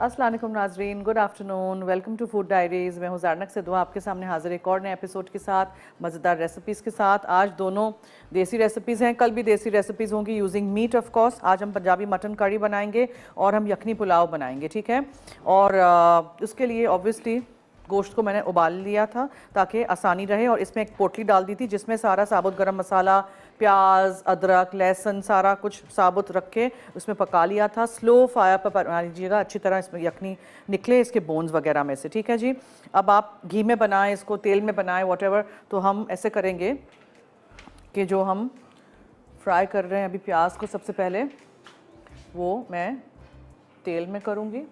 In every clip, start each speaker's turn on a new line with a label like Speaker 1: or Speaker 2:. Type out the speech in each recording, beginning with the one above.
Speaker 1: अस्सलाम वालेकुम नाजरीन, good afternoon, welcome to food diaries. मैं हूँ ज़ारनक सिद्वा आपके सामने हाजिर एक और नए एपिसोड के साथ, मज़ेदार रेसिपीज़ के साथ। आज दोनों देसी रेसिपीज़ हैं, कल भी देसी रेसिपीज़ होंगी यूजिंग मीट ऑफ कोर्स। आज हम पंजाबी मटन कड़ी बनाएंगे और हम यखनी पुलाव बनाएंगे, ठीक है। और उसके लिए ऑब्वियसली गोश्त को मैंने उबाल लिया था ताकि आसानी रहे, और इसमें एक पोटली डाल दी थी जिसमें सारा साबुत गरम मसाला, प्याज, अदरक, लहसुन सारा कुछ साबुत रख के उसमें पका लिया था। स्लो फायर पर बना लीजिएगा, अच्छी तरह इसमें यखनी निकले इसके बोन्स वगैरह में से, ठीक है जी। अब आप घी में बनाएं इसको, तेल में बनाएं, वॉटेवर। तो हम ऐसे करेंगे कि जो हम फ्राई कर रहे हैं अभी प्याज को, सबसे पहले वो मैं तेल में करूँगी।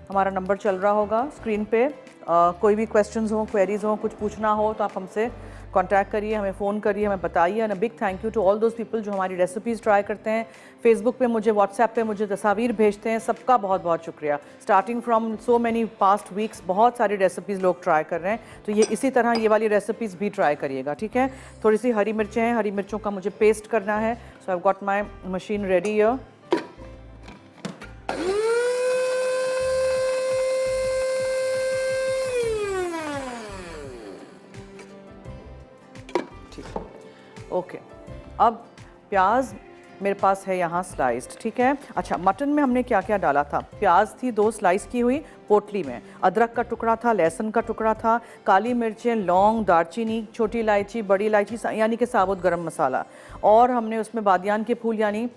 Speaker 1: हमारा नंबर चल रहा होगा स्क्रीन पे। कोई भी क्वेश्चंस हो, क्वेरीज हो, कुछ पूछना हो तो आप हमसे कांटेक्ट करिए, हमें फ़ोन करिए, हमें बताइए। And a big thank you to all those people जो हमारी रेसिपीज़ ट्राई करते हैं, फेसबुक पे मुझे, व्हाट्सएप पे मुझे तस्वीर भेजते हैं। सबका बहुत बहुत शुक्रिया। Starting from so many past weeks बहुत सारी रेसिपीज़ लोग ट्राई कर रहे हैं, तो ये इसी तरह ये वाली रेसिपीज़ भी ट्राई करिएगा, ठीक है। थोड़ी सी हरी मिर्चें हैं, हरी मिर्चों का मुझे पेस्ट करना है। So I got my machine ready here. Okay, अब प्याज मेरे पास है यहाँ स्लाइस्ड, ठीक है। अच्छा, मटन में हमने क्या क्या डाला था? प्याज थी 2 स्लाइस की हुई पोटली में, अदरक का टुकड़ा था, लहसुन का टुकड़ा था, काली मिर्चें, लौंग, दालचीनी, छोटी इलायची, बड़ी इलायची यानी कि साबुत गरम मसाला, और हमने उसमें बादियान के फूल यानी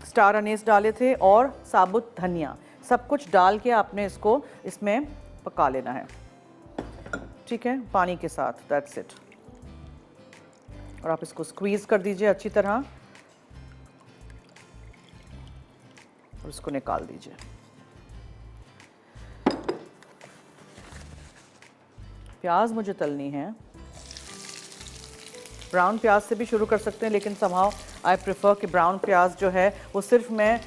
Speaker 1: स्टार अनीस डाले थे, और साबुत धनिया। सब कुछ डाल के आपने इसको इसमें पका लेना है, ठीक है, पानी के साथ। That's it. और आप इसको स्क्वीज़ कर दीजिए अच्छी तरह और इसको निकाल दीजिए। प्याज मुझे तलनी है, ब्राउन प्याज से भी शुरू कर सकते हैं, लेकिन समहाउ आई प्रेफर कि ब्राउन प्याज जो है वो सिर्फ मैं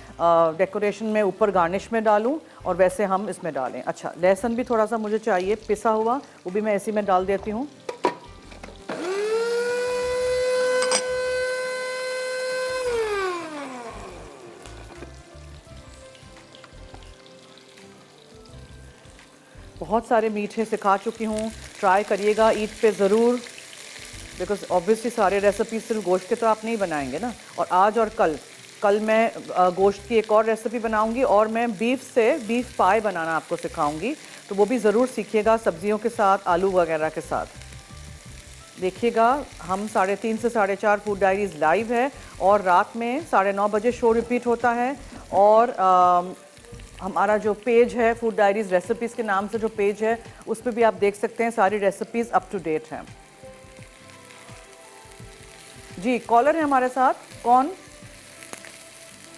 Speaker 1: डेकोरेशन में ऊपर गार्निश में डालूं, और वैसे हम इसमें डालें। अच्छा, लहसुन भी थोड़ा सा मुझे चाहिए पिसा हुआ, वो भी मैं इसी में डाल देती हूँ। बहुत सारे मीठे सिखा चुकी हूँ, ट्राई करिएगा ईद पे ज़रूर, बिकॉज ऑब्वियसली सारे रेसिपी सिर्फ गोश्त के तो आप नहीं बनाएंगे ना। और आज और कल मैं गोश्त की एक और रेसिपी बनाऊंगी, और मैं बीफ पाई बनाना आपको सिखाऊंगी, तो वो भी ज़रूर सीखिएगा, सब्जियों के साथ, आलू वगैरह के साथ। देखिएगा, हम 3:30 से 4:30 फूड डायरीज़ लाइव है, और रात में 9:30 बजे शो रिपीट होता है। और हमारा जो पेज है फूड डायरीज़ रेसिपीज़ के नाम से जो पेज है, उस पर भी आप देख सकते हैं, सारी रेसिपीज़ अप टू डेट हैं जी। कॉलर है हमारे साथ, कौन?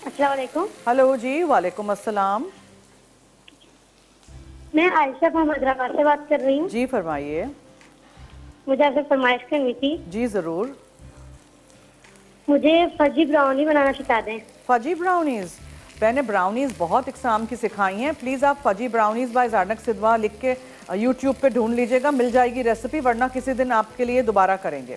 Speaker 2: अस्सलाम वालेकुम।
Speaker 1: हेलो जी, वालेकुम अस्सलाम।
Speaker 2: मैं आयशा हैदराबाद से बात कर रही हूँ
Speaker 1: जी फरमाइए।
Speaker 2: मुझे आपसे फरमाइश करनी थी।
Speaker 1: जी ज़रूर।
Speaker 2: मुझे फजी ब्राउनी बनाना सिखा दें।
Speaker 1: Fuzzy brownies? मैंने ब्राउनीज़ बहुत इकसाम की सिखाई हैं। प्लीज़ आप fuzzy brownies bye Zarnak Siddha लिख के यूट्यूब पे ढूंढ लीजिएगा, मिल जाएगी रेसिपी, वरना किसी दिन आपके लिए दोबारा करेंगे,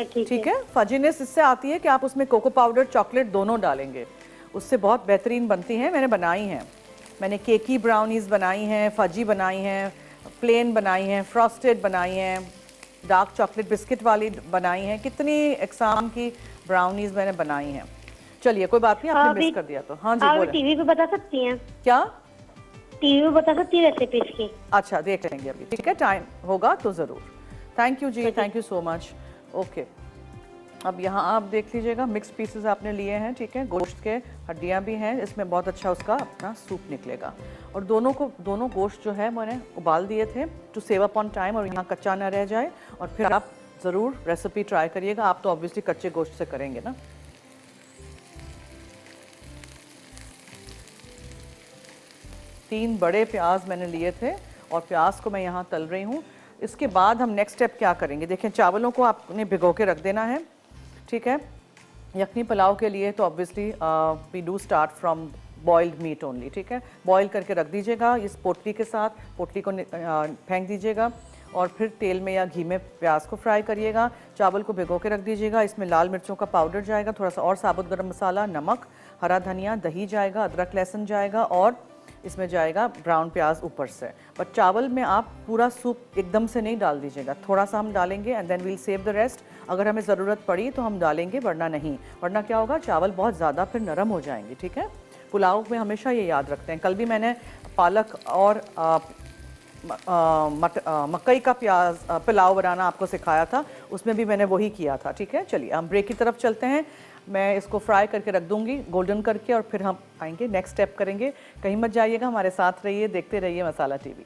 Speaker 1: ठीक है। फजीनेस इससे आती है कि आप उसमें कोको पाउडर, चॉकलेट दोनों डालेंगे, उससे बहुत बेहतरीन बनती हैं। मैंने बनाई हैं, मैंने केकी ब्राउनीज़ बनाई हैं, फजी बनाई हैं, प्लेन बनाई हैं, फ्रॉस्टेड बनाई हैं, डार्क चॉकलेट बिस्किट वाली बनाई हैं, कितनी इकसाम की ब्राउनीज़ मैंने बनाई हैं। चलिए कोई बात नहीं, आपने मिस कर दिया तो। हाँ जी, बोले।
Speaker 2: टीवी पे बता सकती हैं
Speaker 1: क्या?
Speaker 2: टीवी पे बता सकती है रेसिपी की?
Speaker 1: अच्छा, देख लेंगे अभी, ठीक है, टाइम होगा तो ज़रूर। Thank you ji, thank you so much. Okay, अब यहाँ आप देख लीजिएगा, मिक्स पीसेस आपने लिए हैं, ठीक है, गोश्त के, हड्डियाँ भी हैं इसमें, बहुत अच्छा उसका अपना सूप निकलेगा। और दोनों गोश्त जो है मैंने उबाल दिए थे to save up on time, और यहाँ कच्चा ना रह जाए। और फिर आप ज़रूर रेसिपी ट्राई करिएगा, आप तो ऑब्वियसली कच्चे गोश्त से करेंगे ना। तीन बड़े प्याज मैंने लिए थे, और प्याज को मैं यहाँ तल रही हूँ। इसके बाद हम नेक्स्ट स्टेप क्या करेंगे, देखें, चावलों को आपने भिगो के रख देना है, ठीक है। यखनी पुलाव के लिए तो obviously we do start from boiled meat only, ठीक है। बॉईल करके रख दीजिएगा इस पोटली के साथ, पोटली को फेंक दीजिएगा। और फिर तेल में या घी में प्याज को फ्राई करिएगा। चावल को भिगो के रख दीजिएगा। इसमें लाल मिर्चों का पाउडर जाएगा, थोड़ा सा और साबुत गरम मसाला, नमक, हरा धनिया, दही जाएगा, अदरक लहसुन जाएगा और इसमें जाएगा ब्राउन प्याज ऊपर से। बट चावल में आप पूरा सूप एकदम से नहीं डाल दीजिएगा, थोड़ा सा हम डालेंगे and then we'll save the rest. अगर हमें ज़रूरत पड़ी तो हम डालेंगे, वरना नहीं। वरना क्या होगा, चावल बहुत ज़्यादा फिर नरम हो जाएंगे। ठीक है, पुलाव में हमेशा ये याद रखते हैं। कल भी मैंने पालक और मकई का पुलाव बनाना आपको सिखाया था, उसमें भी मैंने वही किया था। ठीक है, चलिए हम ब्रेक की तरफ चलते हैं। मैं इसको फ्राई करके रख दूंगी गोल्डन करके, और फिर हम आएंगे, नेक्स्ट स्टेप करेंगे। कहीं मत जाइएगा, हमारे साथ रहिए, देखते रहिए मसाला टीवी।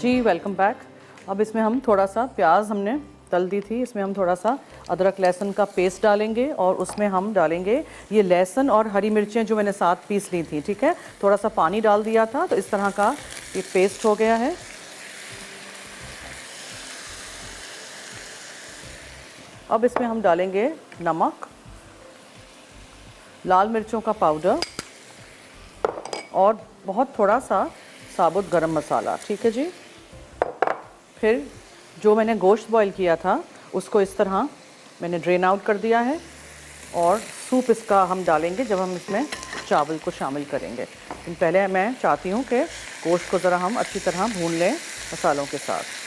Speaker 1: जी वेलकम बैक। अब इसमें हम थोड़ा सा प्याज हमने तल दी थी, इसमें हम थोड़ा सा अदरक लहसुन का पेस्ट डालेंगे और उसमें हम डालेंगे ये लहसुन और हरी मिर्चें जो मैंने साथ पीस ली थी। ठीक है, थोड़ा सा पानी डाल दिया था तो इस तरह का ये पेस्ट हो गया है। अब इसमें हम डालेंगे नमक, लाल मिर्चों का पाउडर और बहुत थोड़ा सा साबुत गरम मसाला। ठीक है जी। फिर जो मैंने गोश्त बॉईल किया था उसको इस तरह मैंने ड्रेन आउट कर दिया है और सूप इसका हम डालेंगे जब हम इसमें चावल को शामिल करेंगे। लेकिन पहले मैं चाहती हूँ कि गोश्त को ज़रा हम अच्छी तरह भून लें मसालों के साथ।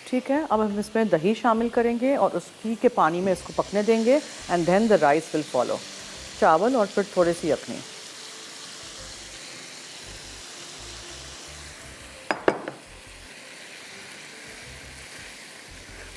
Speaker 1: ठीक है, अब हम इसमें दही शामिल करेंगे और उसकी के पानी में इसको पकने देंगे and then the rice will follow. चावल और फिर थोड़ी सी यखनी।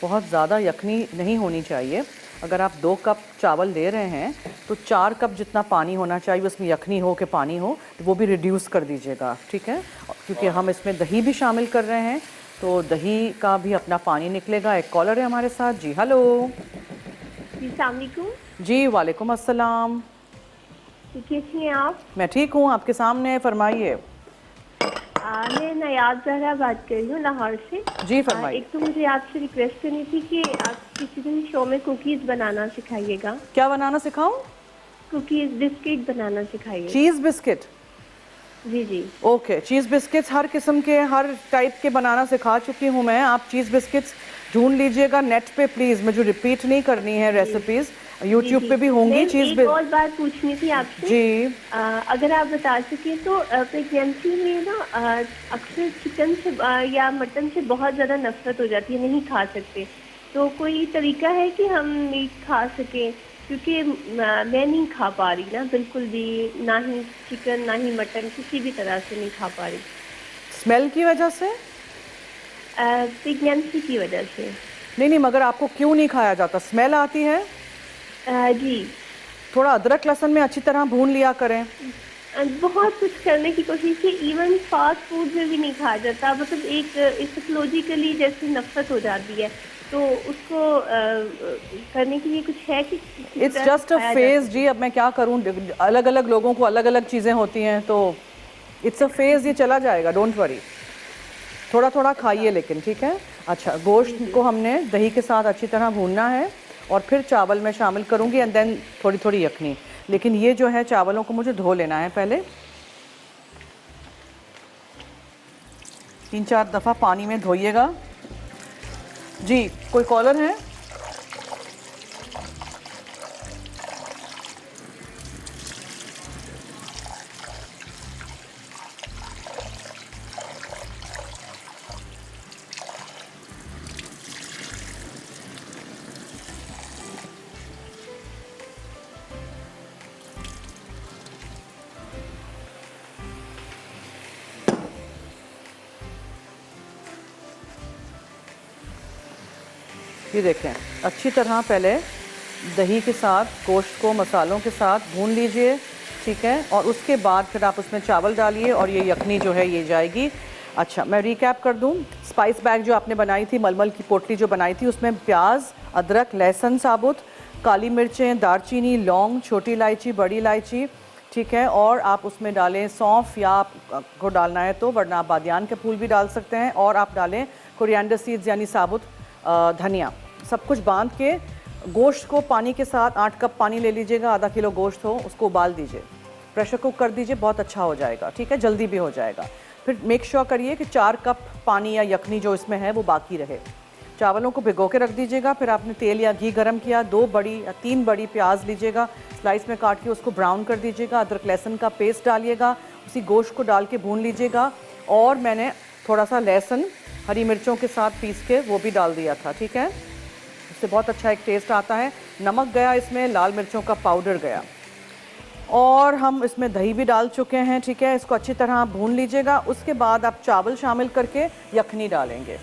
Speaker 1: बहुत ज़्यादा यखनी नहीं होनी चाहिए। अगर आप 2 कप चावल ले रहे हैं तो 4 कप जितना पानी होना चाहिए, उसमें यखनी हो कि पानी हो, तो वो भी रिड्यूस कर दीजिएगा। ठीक है, क्योंकि हम इसमें दही भी शामिल कर रहे हैं तो दही का भी अपना पानी निकलेगा। एक कॉलर है हमारे साथ। जी हेलो।
Speaker 2: जी अस्सलाम वालेकुम।
Speaker 1: जी वालेकुम अस्सलाम।
Speaker 2: कैसी हैं आप?
Speaker 1: मैं ठीक हूँ, आपके सामने, फरमाइए।
Speaker 2: मैं नायाब ज़हरा बात कर रही हूँ लाहौर से।
Speaker 1: जी फरमाइए।
Speaker 2: एक तो मुझे आपसे रिक्वेस्ट करनी थी कि आप किसी दिन शो में कुकीज़ बनाना सिखाइएगा।
Speaker 1: क्या बनाना सिखाऊं?
Speaker 2: कुकीज़, बिस्किट बनाना सिखाइए।
Speaker 1: चीज़ बिस्किट?
Speaker 2: जी जी।
Speaker 1: ओके, चीज़ बिस्किट्स हर किस्म के, हर टाइप के बनाना सिखा चुकी हूँ मैं। आप चीज़ बिस्किट्स ढूंढ लीजिएगा नेट पे प्लीज़, मुझे रिपीट नहीं करनी है रेसिपीज़, यूट्यूब पे भी होंगी चीज़।
Speaker 2: एक और बात पूछनी थी आपसे
Speaker 1: जी।
Speaker 2: अगर आप बता सकें तो प्रेगनेंसी में ना अक्सर चिकन से या मटन से बहुत ज़्यादा नफरत हो जाती है, नहीं खा सकते। तो कोई तरीका है कि हम मीट खा सकें? क्योंकि मैं नहीं खा पा रही ना बिल्कुल भी, ना ही चिकन ना ही मटन, किसी भी तरह से नहीं खा पा रही।
Speaker 1: स्मेल की वजह से?
Speaker 2: प्रेगनेंसी की वजह से।
Speaker 1: नहीं, मगर आपको क्यों नहीं खाया जाता? स्मेल आती है?
Speaker 2: जी।
Speaker 1: थोड़ा अदरक लहसुन में अच्छी तरह भून लिया करें।
Speaker 2: बहुत कुछ करने की कोशिश की, इवन फास्ट फूड में भी नहीं खाया जाता। मतलब एक साइकोलॉजिकली जैसे नफरत हो जाती है, तो उसको करने के लिए कुछ है कि
Speaker 1: इट्स जस्ट अ फेज जी। अब मैं क्या करूं, अलग अलग लोगों को अलग अलग चीज़ें होती हैं, तो इट्स अ फेज, ये चला जाएगा, डोंट वरी। थोड़ा थोड़ा खाइए लेकिन, ठीक है। अच्छा, गोश्त को हमने दही के साथ अच्छी तरह भूनना है और फिर चावल में शामिल करूंगी एंड देन थोड़ी थोड़ी यखनी। लेकिन ये जो है चावलों को मुझे धो लेना है पहले, 3-4 दफ़ा पानी में धोइएगा। जी, कोई कॉलर है? ये देखें, अच्छी तरह पहले दही के साथ गोश्त को मसालों के साथ भून लीजिए, ठीक है। और उसके बाद फिर आप उसमें चावल डालिए और ये यखनी जो है ये जाएगी। अच्छा, मैं रिकैप कर दूं। स्पाइस बैग जो आपने बनाई थी, मलमल की पोटली जो बनाई थी, उसमें प्याज, अदरक, लहसुन साबुत, काली मिर्चें, दालचीनी, लौंग, छोटी इलायची, बड़ी इलायची, ठीक है। और आप उसमें डालें सौंफ, या आपको डालना है तो, वरना आप बादियान के फूल भी डाल सकते हैं। और आप डालें कोरिएंडर सीड्स यानी साबुत धनिया। सब कुछ बांध के गोश्त को पानी के साथ 8 कप पानी ले लीजिएगा, आधा किलो गोश्त हो, उसको उबाल दीजिए, प्रेशर कुक कर दीजिए, बहुत अच्छा हो जाएगा, ठीक है, जल्दी भी हो जाएगा। फिर मेक श्योर करिए कि 4 कप पानी या यखनी जो इसमें है वो बाकी रहे। चावलों को भिगो के रख दीजिएगा। फिर आपने तेल या घी गरम किया, 2 बड़ी या 3 बड़ी प्याज लीजिएगा, स्लाइस में काट के उसको ब्राउन कर दीजिएगा। अदरक लहसुन का पेस्ट डालिएगा, उसी गोश्त को डाल के भून लीजिएगा। और मैंने थोड़ा सा लहसुन हरी मिर्चों के साथ पीस के वो भी डाल दिया था, ठीक है, इससे बहुत अच्छा एक टेस्ट आता है। नमक गया इसमें, लाल मिर्चों का पाउडर गया, और हम इसमें दही भी डाल चुके हैं, ठीक है। इसको अच्छी तरह आप भून लीजिएगा। उसके बाद आप चावल शामिल करके यखनी डालेंगे।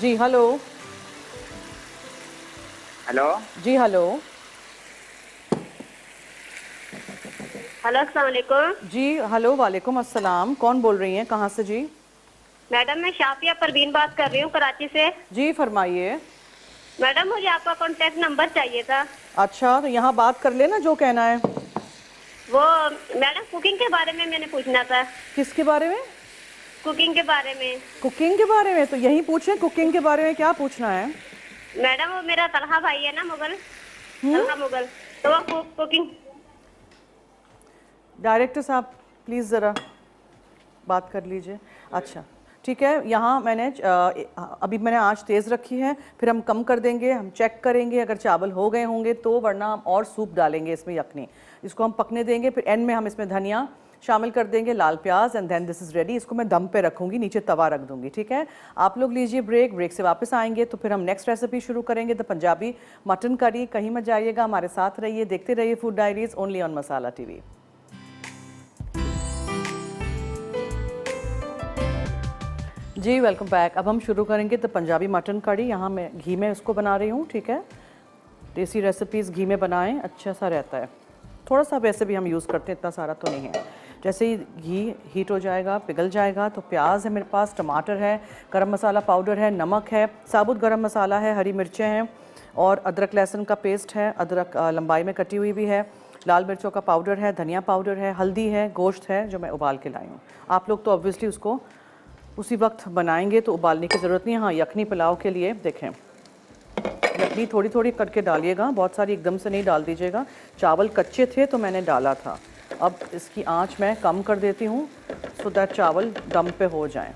Speaker 1: जी हेलो।
Speaker 3: हेलो।
Speaker 1: जी हेलो।
Speaker 2: हेलो, अस्सलाम वालेकुम।
Speaker 1: जी हेलो, वालेकुम अस्सलाम। कौन बोल रही हैं, कहाँ से जी?
Speaker 2: मैडम, मैं शाफिया परवीन बात कर रही हूँ, कराची से।
Speaker 1: जी फरमाइए।
Speaker 2: मैडम, मुझे आपका कॉन्टेक्ट नंबर चाहिए था।
Speaker 1: अच्छा, तो यहाँ बात कर लेना जो कहना है।
Speaker 2: वो मैडम, कुकिंग के बारे में मैंने पूछना था।
Speaker 1: किसके बारे में?
Speaker 2: कुकिंग के बारे में।
Speaker 1: कुकिंग के बारे में? तो यहीं पूछें, कुकिंग के बारे में क्या पूछना है?
Speaker 2: मैडम, वो मेरा तलहा भाई है ना, मुगल, तलहा मुगल, तो वो कुकिंग।
Speaker 1: डायरेक्टर साहब प्लीज़ ज़रा बात कर लीजिए। अच्छा ठीक है, यहाँ मैंने अभी मैंने आँच तेज़ रखी है, फिर हम कम कर देंगे, हम चेक करेंगे अगर चावल हो गए होंगे तो, वरना हम और सूप डालेंगे इसमें यखनी। इसको हम पकने देंगे, फिर एंड में हम इसमें धनिया शामिल कर देंगे, लाल प्याज, and then this is ready. इसको मैं दम पे रखूँगी, नीचे तवा रख दूँगी, ठीक है। आप लोग लीजिए ब्रेक, ब्रेक से वापस आएंगे तो फिर हम नेक्स्ट रेसिपी शुरू करेंगे, द पंजाबी मटन करी। कहीं मत जाइएगा, हमारे साथ रहिए, देखते रहिए food diaries, only on Masala TV. जी वेलकम बैक। अब हम शुरू करेंगे तो पंजाबी मटन कड़ी। यहाँ मैं घी में इसको बना रही हूँ, ठीक है। देसी रेसिपीज़ घी में बनाएं, अच्छा सा रहता है। थोड़ा सा वैसे भी हम यूज़ करते हैं, इतना सारा तो नहीं है। जैसे ही घी हीट हो जाएगा, पिघल जाएगा, तो प्याज है मेरे पास, टमाटर है, गरम मसाला पाउडर है, नमक है, साबुत गरम मसाला है, हरी मिर्चें हैं, और अदरक लहसुन का पेस्ट है, अदरक लंबाई में कटी हुई भी है, लाल मिर्चों का पाउडर है, धनिया पाउडर है, हल्दी है, गोश्त है जो मैं उबाल के लाई हूँ। आप लोग तो ऑब्वियसली उसको उसी वक्त बनाएंगे तो उबालने की ज़रूरत नहीं है। हाँ, यखनी पुलाव के लिए देखें, यखनी थोड़ी थोड़ी करके डालिएगा, बहुत सारी एकदम से नहीं डाल दीजिएगा। चावल कच्चे थे तो मैंने डाला था। अब इसकी आंच मैं कम कर देती हूँ सो दैट चावल दम पे हो जाएं।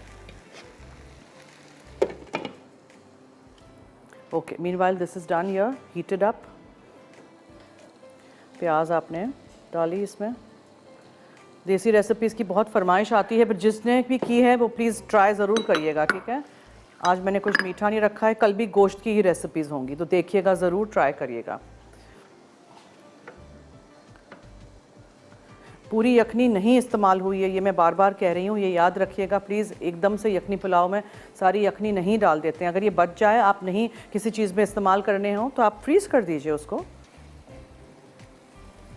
Speaker 1: Okay, meanwhile this is done here, heated up. प्याज आपने डाली इसमें। देसी रेसिपीज़ की बहुत फरमाइश आती है, पर जिसने भी की है वो प्लीज़ ट्राई ज़रूर करिएगा, ठीक है। आज मैंने कुछ मीठा नहीं रखा है, कल भी गोश्त की ही रेसिपीज़ होंगी, तो देखिएगा ज़रूर, ट्राई करिएगा। पूरी यखनी नहीं इस्तेमाल हुई है, ये मैं बार बार कह रही हूँ, ये याद रखिएगा प्लीज़। एकदम से यखनी पुलाव में सारी यखनी नहीं डाल देते हैं। अगर ये बच जाए, आप नहीं किसी चीज़ में इस्तेमाल करने हो, तो आप फ्रीज़ कर दीजिए उसको,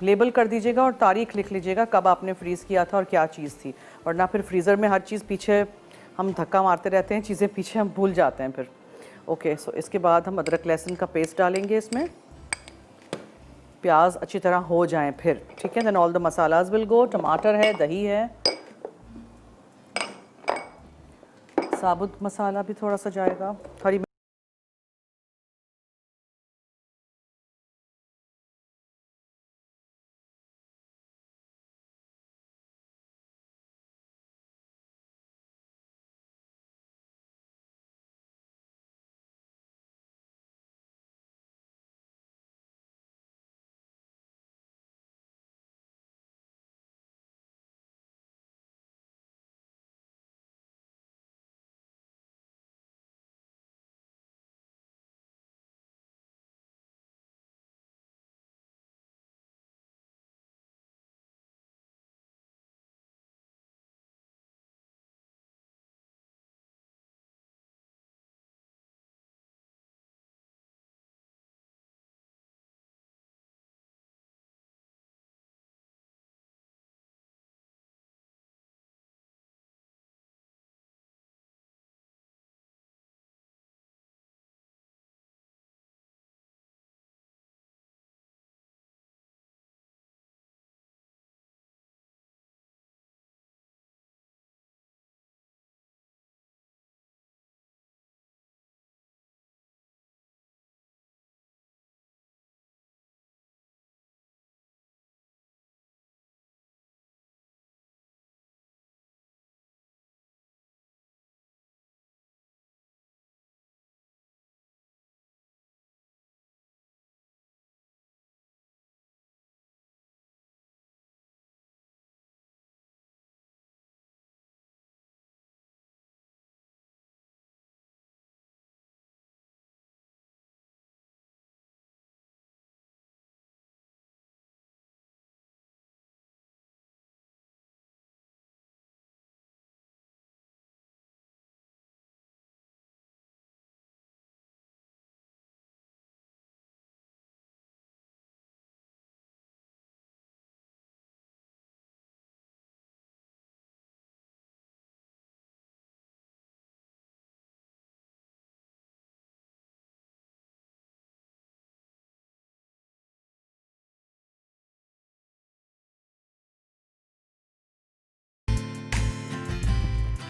Speaker 1: लेबल कर दीजिएगा और तारीख लिख लीजिएगा कब आपने फ्रीज़ किया था और क्या चीज़ थी, वरना फिर फ्रीज़र में हर चीज़ पीछे हम धक्का मारते रहते हैं, चीज़ें पीछे हम भूल जाते हैं फिर। ओके, सो इसके बाद हम अदरक लहसुन का पेस्ट डालेंगे इसमें, प्याज अच्छी तरह हो जाएं फिर, ठीक है। Then all the masalas will go. टमाटर है, दही है, साबुत मसाला भी थोड़ा सा जाएगा, हरी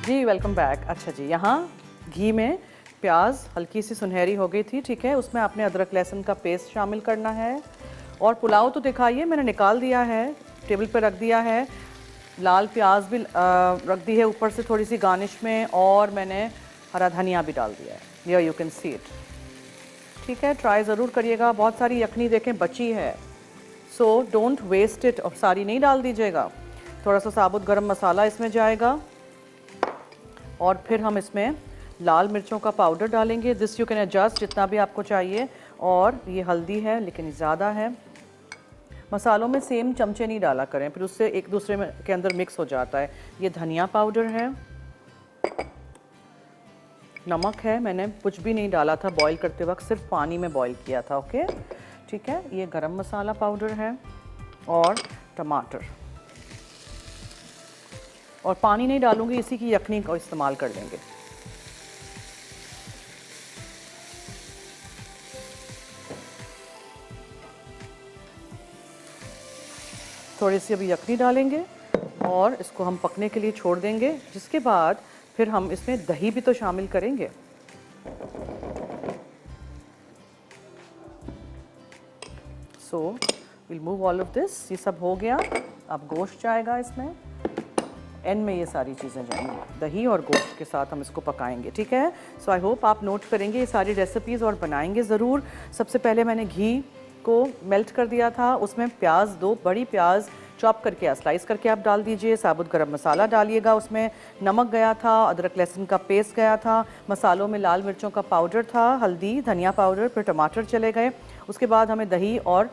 Speaker 1: जी वेलकम बैक। अच्छा जी, यहाँ घी में प्याज हल्की सी सुनहरी हो गई थी, ठीक है। उसमें आपने अदरक लहसुन का पेस्ट शामिल करना है। और पुलाव तो दिखाइए मैंने निकाल दिया है, टेबल पर रख दिया है। लाल प्याज भी रख दी है ऊपर से थोड़ी सी गार्निश में, और मैंने हरा धनिया भी डाल दिया है। Here you can see it, ठीक है। ट्राई ज़रूर करिएगा। बहुत सारी यखनी देखें बची है, सो डोंट वेस्ट इट। और सारी नहीं डाल दीजिएगा। थोड़ा सा साबुत गरम मसाला इसमें जाएगा, और फिर हम इसमें लाल मिर्चों का पाउडर डालेंगे। दिस यू कैन एडजस्ट जितना भी आपको चाहिए। और ये हल्दी है लेकिन ज़्यादा है। मसालों में सेम चमचे नहीं डाला करें, फिर उससे एक दूसरे में के अंदर मिक्स हो जाता है। ये धनिया पाउडर है, नमक है, मैंने कुछ भी नहीं डाला था बॉईल करते वक्त, सिर्फ पानी में बॉईल किया था, ओके ठीक है। ये गरम मसाला पाउडर है और टमाटर, और पानी नहीं डालूंगी, इसी की यखनी का इस्तेमाल कर लेंगे। थोड़ी सी अभी यखनी डालेंगे और इसको हम पकने के लिए छोड़ देंगे, जिसके बाद फिर हम इसमें दही भी तो शामिल करेंगे। So will move all of this. ये सब हो गया, अब गोश्त जाएगा इसमें। एंड में ये सारी चीज़ें जाएंगी, दही और गोश्त के साथ हम इसको पकाएंगे, ठीक है। सो आई होप आप नोट करेंगे ये सारी रेसिपीज़ और बनाएंगे ज़रूर। सबसे पहले मैंने घी को मेल्ट कर दिया था, उसमें प्याज, 2 बड़ी प्याज चॉप करके या स्लाइस करके आप डाल दीजिए। साबुत गरम मसाला डालिएगा, उसमें नमक गया था, अदरक लहसुन का पेस्ट गया था, मसालों में लाल मिर्चों का पाउडर था, हल्दी, धनिया पाउडर, फिर टमाटर चले गए। उसके बाद हमें दही और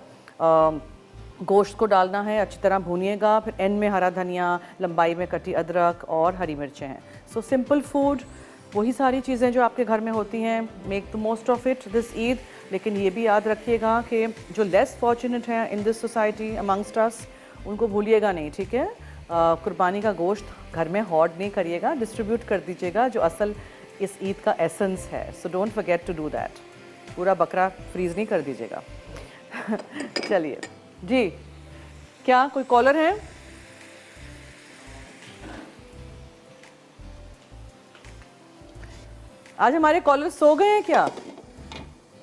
Speaker 1: गोश्त को डालना है, अच्छी तरह भूनिएगा। फिर एंड में हरा धनिया, लंबाई में कटी अदरक और हरी मिर्चें हैं। सो सिंपल फूड, वही सारी चीज़ें जो आपके घर में होती हैं। Make the most of it this Eid. लेकिन ये भी याद रखिएगा कि जो लेस फॉर्चुनेट हैं इन दिस सोसाइटी अमंगस्ट अस, उनको भूलिएगा नहीं, ठीक है। कुर्बानी का गोश्त घर में होर्ड नहीं करिएगा, डिस्ट्रीब्यूट कर दीजिएगा, जो असल इस ईद का एसेंस है। So don't forget to do that. पूरा बकरा फ्रीज़ नहीं कर दीजिएगा। चलिए जी, क्या कोई कॉलर है? आज हमारे कॉलर सो गए हैं क्या?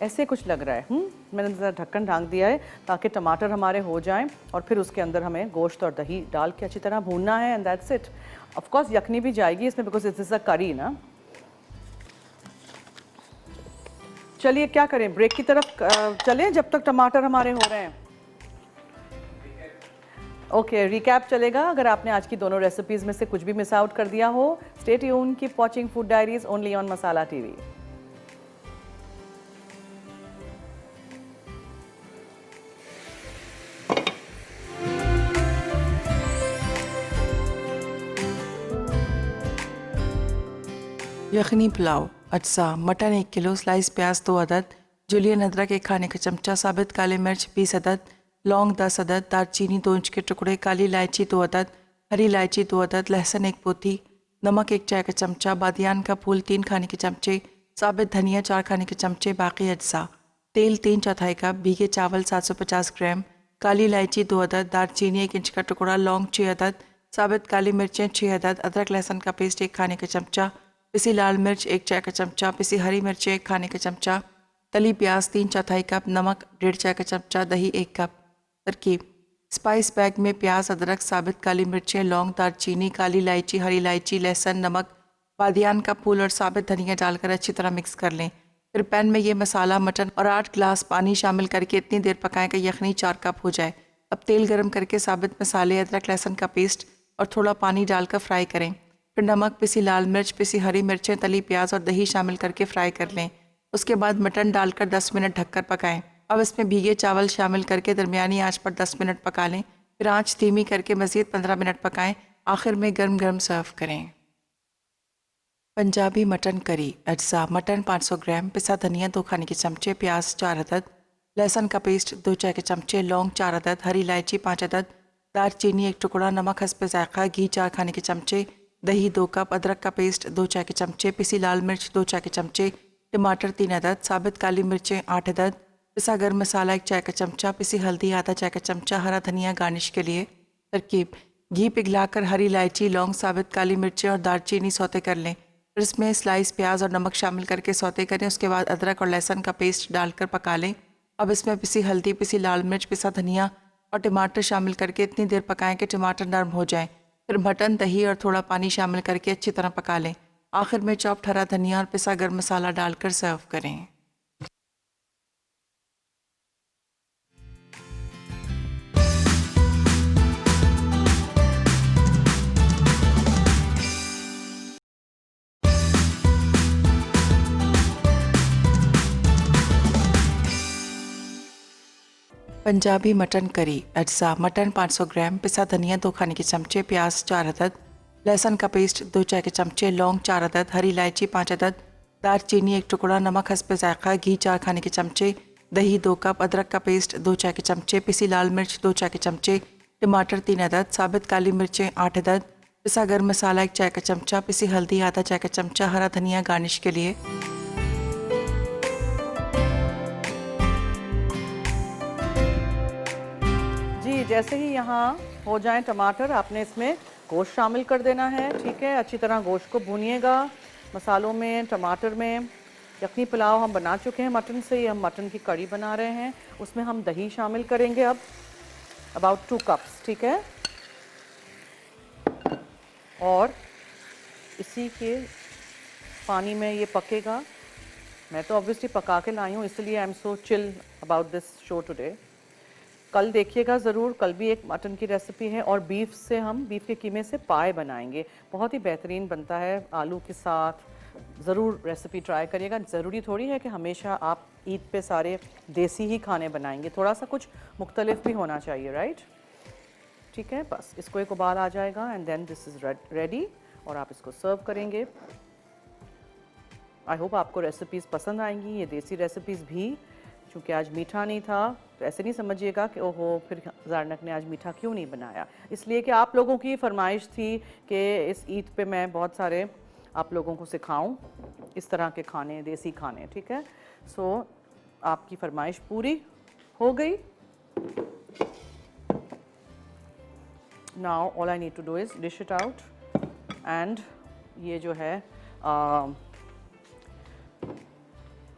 Speaker 1: ऐसे कुछ लग रहा है। मैंने ज़रा ढक्कन ढांक दिया है ताकि टमाटर हमारे हो जाएं, और फिर उसके अंदर हमें गोश्त और दही डाल के अच्छी तरह भूनना है, and that's it. Of course yakhni भी जाएगी इसमें, बिकॉज इट इज़ अ करी ना। चलिए क्या करें, ब्रेक की तरफ चलें जब तक टमाटर हमारे हो रहे हैं। ओके, रिकैप चलेगा। अगर आपने आज की दोनों रेसिपीज़ में से कुछ भी मिस आउट कर दिया हो, stay tuned, keep watching food diaries only on Masala TV.
Speaker 3: Yakhni pulao. अज्जा: मटन 1 किलो, स्लाइस प्याज 2 अदद, जुलियन अदरक 1 खाने का चमचा, साबित काले मिर्च 20 अदद, लौंग 10 अदद, दालचीनी 2 इंच के टुकड़े, काली इलायची 2 अदद, हरी इलायची 2 अदद, लहसुन 1 पोथी, नमक 1 चाय का चमचा, बादियान का फूल 3 खाने के चमचे, साबित धनिया 4 खाने के चमचे, बाकी अज्जा। तेल 3/4 कप, भीगे चावल 750 ग्राम, काली इलायची 2 अदद, दालचीनी 1 इंच का टुकड़ा, लौंग 6 अदद, साबित काली मिर्चें 6 अदद, अदरक लहसुन का पेस्ट 1 खाने का चमचा, पिसी लाल मिर्च 1 चाय का चमचा, पिसी हरी मिर्चें 1 खाने का चमचा, तली प्याज 3/4 कप, नमक 1.5 चाय का चमचा, दही 1 कप। तरकीब: स्पाइस बैग में प्याज, अदरक, साबित काली मिर्चें, लौंग, दालचीनी, काली इलायची, हरी इलायची, लहसुन, नमक, बादियान का फूल और साबित धनिया डालकर अच्छी तरह मिक्स कर लें। फिर पैन में ये मसाला, मटन और 8 गिलास पानी शामिल करके इतनी देर पकाएं कि यखनी 4 कप हो जाए। अब तेल गर्म करके साबित मसाले, अदरक लहसुन का पेस्ट और थोड़ा पानी डालकर फ्राई करें। फिर नमक, पिसी लाल मिर्च, पिसी हरी मिर्चें, तली प्याज और दही शामिल करके फ्राई कर लें। उसके बाद मटन डालकर 10 मिनट ढककर पकाएं। अब इसमें भीगे चावल शामिल करके दरमियानी आंच पर 10 मिनट पका लें। फिर आंच धीमी करके मज़ीद 15 मिनट पकाएं। आखिर में गर्म गर्म सर्व करें। Punjabi mutton curry. अज्जा: मटन 500 ग्राम, पिसा धनिया 2 खाने के चमचे, प्याज 4 अदद, लहसुन का पेस्ट 2 चाय के चमचे, लौंग 4 अदद, हरी इलायची 5 अदद, दालचीनी 1 टुकड़ा, नमक हस्ब जायका, घी 4 खाने के चमचे, दही 2 कप, अदरक का पेस्ट 2 चाय के चमचे, पिसी लाल मिर्च 2 चाय के चमचे, टमाटर 3 अदद, साबित काली मिर्चें 8 अदद, पिसा गर्म मसाला 1 चाय का चमचा, पिसी हल्दी आधा चाय का चमचा, हरा धनिया गार्निश के लिए। तरकीब: घी पिघलाकर हरी इलायची, लौंग, साबित काली मिर्चें और दालचीनी सौते कर लें। फिर इसमें स्लाइस प्याज और नमक शामिल करके सौते करें। उसके बाद अदरक और लहसुन का पेस्ट डालकर पका लें। अब इसमें पिसी हल्दी, पिसी लाल मिर्च, पिसा धनिया और टमाटर शामिल करके इतनी देर पकाएं कि टमाटर नरम हो जाएं। फिर मटन, दही और थोड़ा पानी शामिल करके अच्छी तरह पका लें। आखिर में चॉप्ड हरा धनिया और पिसा गरम मसाला डालकर सर्व करें। Punjabi mutton curry. अज्जा: मटन 500 ग्राम, पिसा धनिया 2 खाने के चमचे, प्याज 4 अदद, लहसुन का पेस्ट 2 चाय के चमचे, लौंग 4 अदद, हरी इलायची 5 अदद, दालचीनी 1 टुकड़ा, नमक हस्ब जायका, घी 4 खाने के चमचे, दही 2 कप, अदरक का पेस्ट 2 चाय के चमचे, पिसी लाल मिर्च 2 चाय के चमचे, टमाटर 3 अदद, साबित काली मिर्चें 8 अदद, पिसा गरम मसाला 1 चाय का चमचा, पिसी हल्दी आधा चाय का चमचा, हरा धनिया गार्निश के लिए।
Speaker 1: जी, जैसे ही यहाँ हो जाएं टमाटर, आपने इसमें गोश्त शामिल कर देना है। ठीक है, अच्छी तरह गोश्त को भूनिएगा मसालों में, टमाटर में। यखनी पुलाव हम बना चुके हैं मटन से, हम मटन की कड़ी बना रहे हैं। उसमें हम दही शामिल करेंगे अब, अबाउट 2 कप्स। ठीक है, और इसी के पानी में ये पकेगा। मैं तो ऑब्वियसली पका के लाई हूँ, इसलिए I am so chill about this show today. कल देखिएगा ज़रूर, कल भी एक मटन की रेसिपी है और बीफ से हम बीफ के कीमे से पाए बनाएंगे। बहुत ही बेहतरीन बनता है आलू के साथ। ज़रूर रेसिपी ट्राई करिएगा। ज़रूरी थोड़ी है कि हमेशा आप ईद पे सारे देसी ही खाने बनाएंगे, थोड़ा सा कुछ मुख्तलिफ भी होना चाहिए, राइट? ठीक है, बस इसको एक उबाल आ जाएगा and then this is ready और आप इसको सर्व करेंगे। आई होप आपको रेसिपीज़ पसंद आएंगी, ये देसी रेसिपीज़ भी। चूँकि आज मीठा नहीं था तो ऐसे नहीं समझिएगा कि ओहो फिर ज़ारनक ने आज मीठा क्यों नहीं बनाया। इसलिए कि आप लोगों की फरमाइश थी कि इस ईद पे मैं बहुत सारे आप लोगों को सिखाऊं इस तरह के खाने, देसी खाने। ठीक है, सो आपकी फरमाइश पूरी हो गई। Now all I need to do is dish it out and ये जो है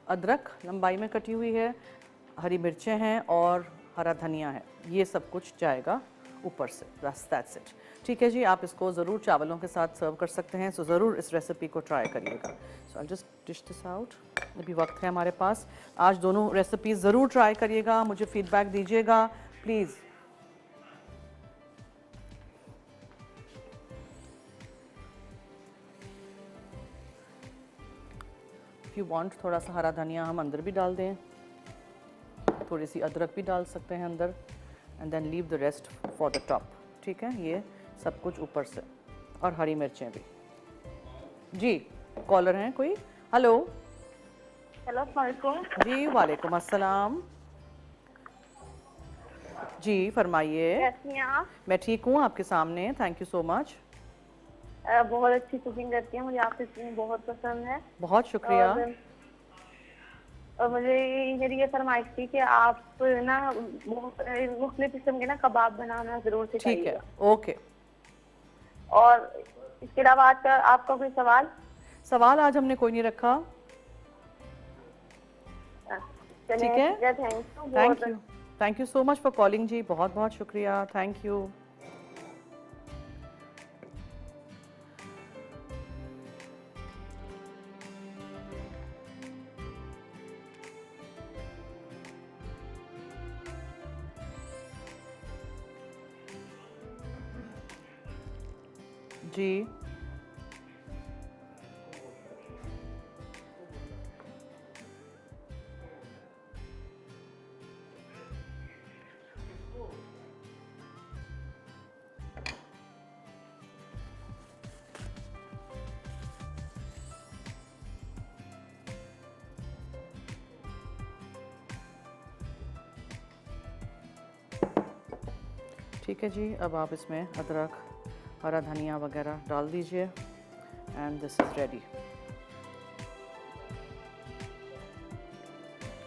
Speaker 1: अदरक लंबाई में कटी हुई है, हरी मिर्चें हैं और हरा धनिया है, ये सब कुछ जाएगा ऊपर से। बस दैट्स इट। ठीक है जी, आप इसको ज़रूर चावलों के साथ सर्व कर सकते हैं। सो ज़रूर इस रेसिपी को ट्राई करिएगा। So I just dish this out. अभी वक्त है हमारे पास। आज दोनों रेसिपीज़ ज़रूर ट्राई करिएगा, मुझे फीडबैक दीजिएगा प्लीज़। इफ़ यू वांट थोड़ा सा हरा धनिया हम अंदर भी डाल दें, थोड़ी सी अदरक भी डाल सकते हैं अंदर and then leave the rest for the top. ठीक है, ये सब कुछ ऊपर से और हरी मिर्चें भी। जी, कॉलर हैं कोई? हेलो।
Speaker 2: हेलो, अस्सलाम वालेकुम।
Speaker 1: जी वालेकुम अस्सलाम। जी फरमाइए।
Speaker 2: कैसी हैं आप?
Speaker 1: मैं ठीक हूँ, आपके सामने। Thank you so much.
Speaker 2: बहुत अच्छी कुकिंग करती हैं, मुझे आपकी कुकिंग बहुत पसंद है।
Speaker 1: बहुत शुक्रिया।
Speaker 2: और मुझे मेरी ये फरमाइश थी कि आप ना मुख्तलिफ किस्म के ना कबाब बनाना जरूर
Speaker 1: ठीक
Speaker 2: सिखाइएगा।
Speaker 1: है, ओके।
Speaker 2: और इसके अलावा आज का आपका कोई सवाल?
Speaker 1: सवाल आज हमने कोई नहीं रखा। ठीक है, thank you so much for calling जी, बहुत बहुत शुक्रिया। Thank you. जी ठीक है जी, अब आप इसमें अदरक, हरा धनिया वगैरह डाल दीजिए and this is ready.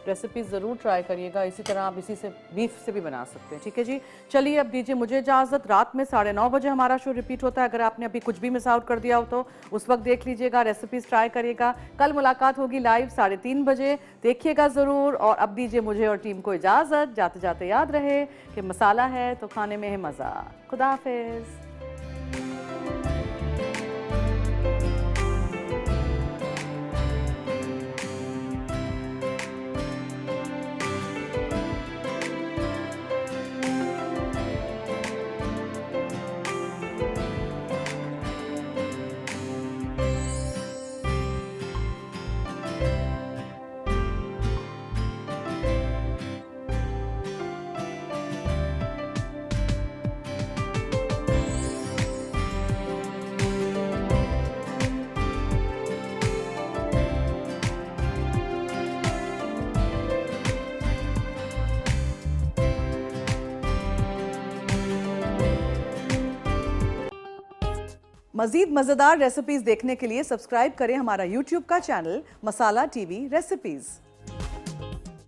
Speaker 1: Recipes ज़रूर ट्राई करिएगा। इसी तरह आप इसी से बीफ से भी बना सकते हैं। ठीक है जी, चलिए अब दीजिए मुझे इजाज़त। रात में 9:30 बजे हमारा शो रिपीट होता है। अगर आपने अभी कुछ भी मिस आउट कर दिया हो तो उस वक्त देख लीजिएगा, रेसिपीज़ ट्राई करिएगा। कल मुलाकात होगी लाइव 3:30 बजे, देखिएगा ज़रूर। और अब दीजिए मुझे और टीम को इजाज़त। जाते जाते याद रहे कि मसाला है तो खाने में है मज़ा। खुदा हाफिज़। मज़ीद मज़ेदार रेसिपीज़ देखने के लिए सब्सक्राइब करें हमारा YouTube का चैनल मसाला टीवी रेसिपीज़।